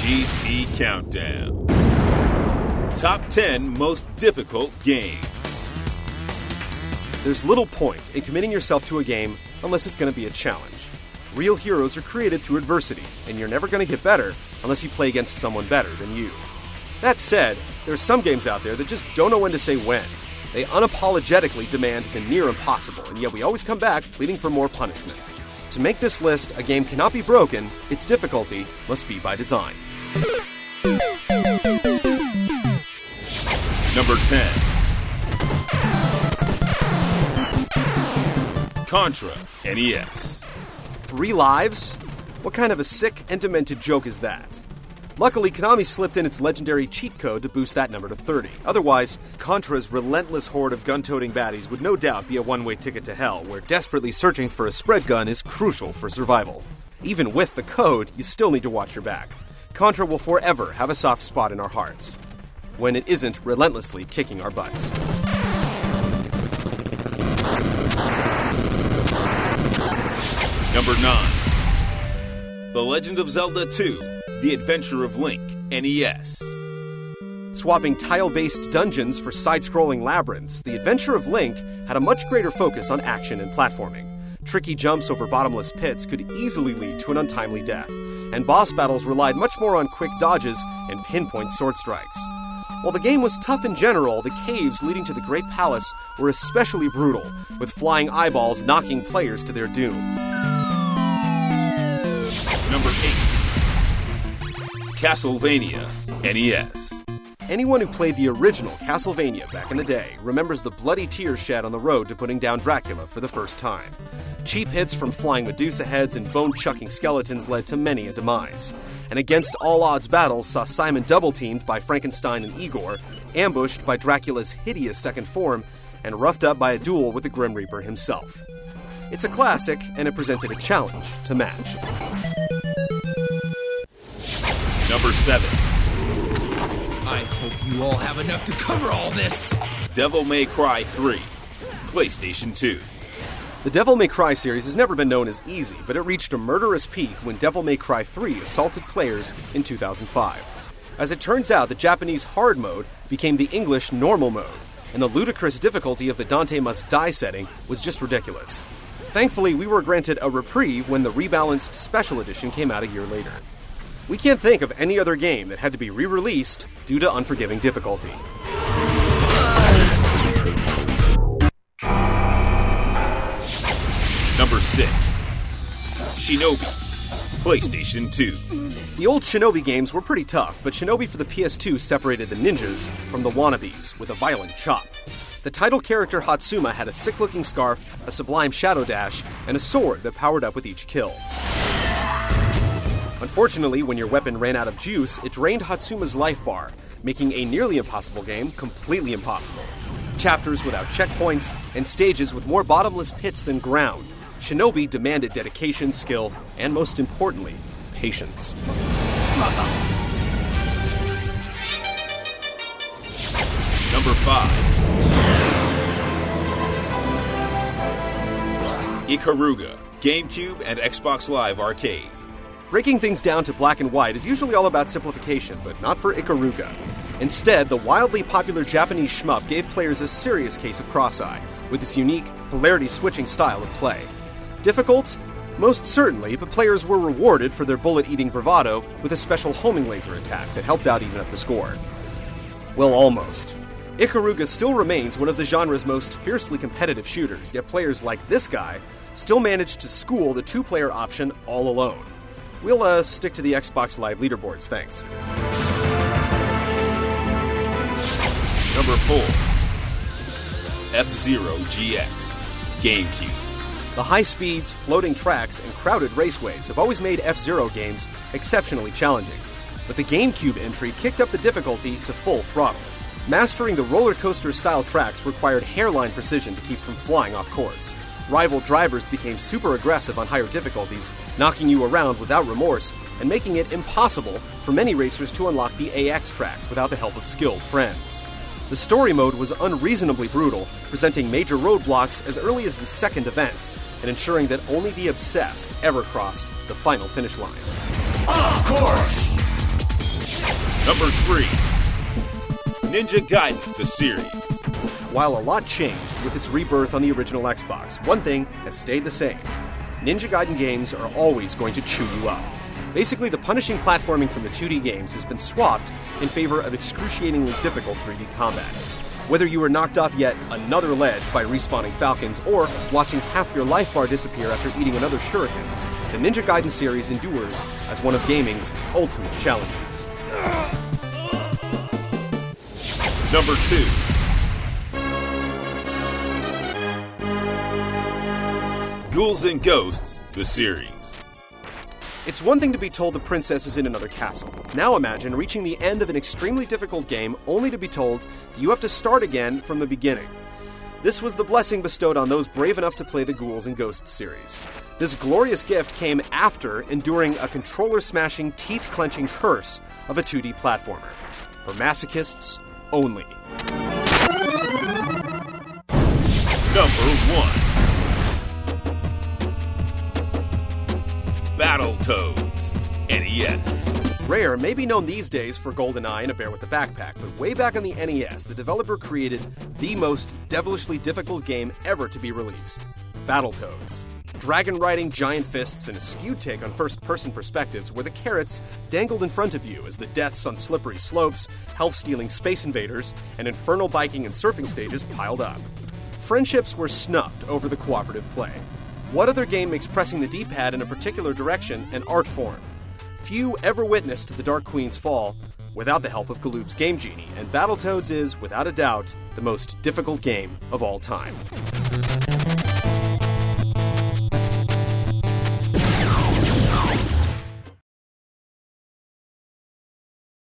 GT Countdown. Top 10 most difficult games. There's little point in committing yourself to a game unless it's going to be a challenge. Real heroes are created through adversity, and you're never going to get better unless you play against someone better than you. That said, there are some games out there that just don't know when to say when. They unapologetically demand the near impossible, and yet we always come back pleading for more punishment. To make this list, a game cannot be broken, its difficulty must be by design. Number 10. Contra, NES. 3 lives? What kind of a sick and demented joke is that? Luckily, Konami slipped in its legendary cheat code to boost that number to 30. Otherwise, Contra's relentless horde of gun-toting baddies would no doubt be a one-way ticket to hell, where desperately searching for a spread gun is crucial for survival. Even with the code, you still need to watch your back. Contra will forever have a soft spot in our hearts, when it isn't relentlessly kicking our butts. Number 9. The Legend of Zelda 2. The Adventure of Link, NES. Swapping tile-based dungeons for side-scrolling labyrinths, The Adventure of Link had a much greater focus on action and platforming. Tricky jumps over bottomless pits could easily lead to an untimely death, and boss battles relied much more on quick dodges and pinpoint sword strikes. While the game was tough in general, the caves leading to the Great Palace were especially brutal, with flying eyeballs knocking players to their doom. Number 8. Castlevania, NES. Anyone who played the original Castlevania back in the day remembers the bloody tears shed on the road to putting down Dracula for the first time. Cheap hits from flying Medusa heads and bone-chucking skeletons led to many a demise. And against all-odds battles saw Simon double-teamed by Frankenstein and Igor, ambushed by Dracula's hideous second form, and roughed up by a duel with the Grim Reaper himself. It's a classic, and it presented a challenge to match. Number 7. I hope you all have enough to cover all this! Devil May Cry 3, PlayStation 2. The Devil May Cry series has never been known as easy, but it reached a murderous peak when Devil May Cry 3 assaulted players in 2005. As it turns out, the Japanese hard mode became the English normal mode, and the ludicrous difficulty of the Dante Must Die setting was just ridiculous. Thankfully, we were granted a reprieve when the rebalanced Special Edition came out a year later. We can't think of any other game that had to be re-released due to unforgiving difficulty. Number 6. Shinobi, PlayStation 2. The old Shinobi games were pretty tough, but Shinobi for the PS2 separated the ninjas from the wannabes with a violent chop. The title character Hatsuma had a sick-looking scarf, a sublime shadow dash, and a sword that powered up with each kill. Unfortunately, when your weapon ran out of juice, it drained Hatsuma's life bar, making a nearly impossible game completely impossible. Chapters without checkpoints, and stages with more bottomless pits than ground, Shinobi demanded dedication, skill, and most importantly, patience. Number 5. Ikaruga, GameCube and Xbox Live Arcade. Breaking things down to black and white is usually all about simplification, but not for Ikaruga. Instead, the wildly popular Japanese shmup gave players a serious case of cross-eye, with its unique, polarity-switching style of play. Difficult? Most certainly, but players were rewarded for their bullet-eating bravado with a special homing laser attack that helped out even up the score. Well, almost. Ikaruga still remains one of the genre's most fiercely competitive shooters, yet players like this guy still managed to school the 2-player option all alone. We'll stick to the Xbox Live leaderboards, thanks. Number 4. F-Zero GX, GameCube. The high speeds, floating tracks, and crowded raceways have always made F-Zero games exceptionally challenging, but the GameCube entry kicked up the difficulty to full throttle. Mastering the roller coaster-style tracks required hairline precision to keep from flying off course. Rival drivers became super aggressive on higher difficulties, knocking you around without remorse, and making it impossible for many racers to unlock the AX tracks without the help of skilled friends. The story mode was unreasonably brutal, presenting major roadblocks as early as the second event, and ensuring that only the obsessed ever crossed the final finish line. Of course! Number 3. Ninja Gaiden, the series. While a lot changed with its rebirth on the original Xbox, one thing has stayed the same. Ninja Gaiden games are always going to chew you up. Basically, the punishing platforming from the 2D games has been swapped in favor of excruciatingly difficult 3D combat. Whether you were knocked off yet another ledge by respawning falcons, or watching half your life bar disappear after eating another shuriken, the Ninja Gaiden series endures as one of gaming's ultimate challenges. Number 2. Ghouls and Ghosts, the series. It's one thing to be told the princess is in another castle. Now imagine reaching the end of an extremely difficult game only to be told that you have to start again from the beginning. This was the blessing bestowed on those brave enough to play the Ghouls and Ghosts series. This glorious gift came after enduring a controller-smashing, teeth-clenching curse of a 2D platformer. For masochists only. Number 1. Battletoads, NES. Rare may be known these days for GoldenEye and A Bear with a Backpack, but way back on the NES, the developer created the most devilishly difficult game ever to be released, Battletoads. Dragon-riding giant fists and a skewed take on first-person perspectives where the carrots dangled in front of you as the deaths on slippery slopes, health-stealing space invaders, and infernal biking and surfing stages piled up. Friendships were snuffed over the cooperative play. What other game makes pressing the D-pad in a particular direction an art form? Few ever witnessed the Dark Queen's fall without the help of Galoob's Game Genie, and Battletoads is, without a doubt, the most difficult game of all time.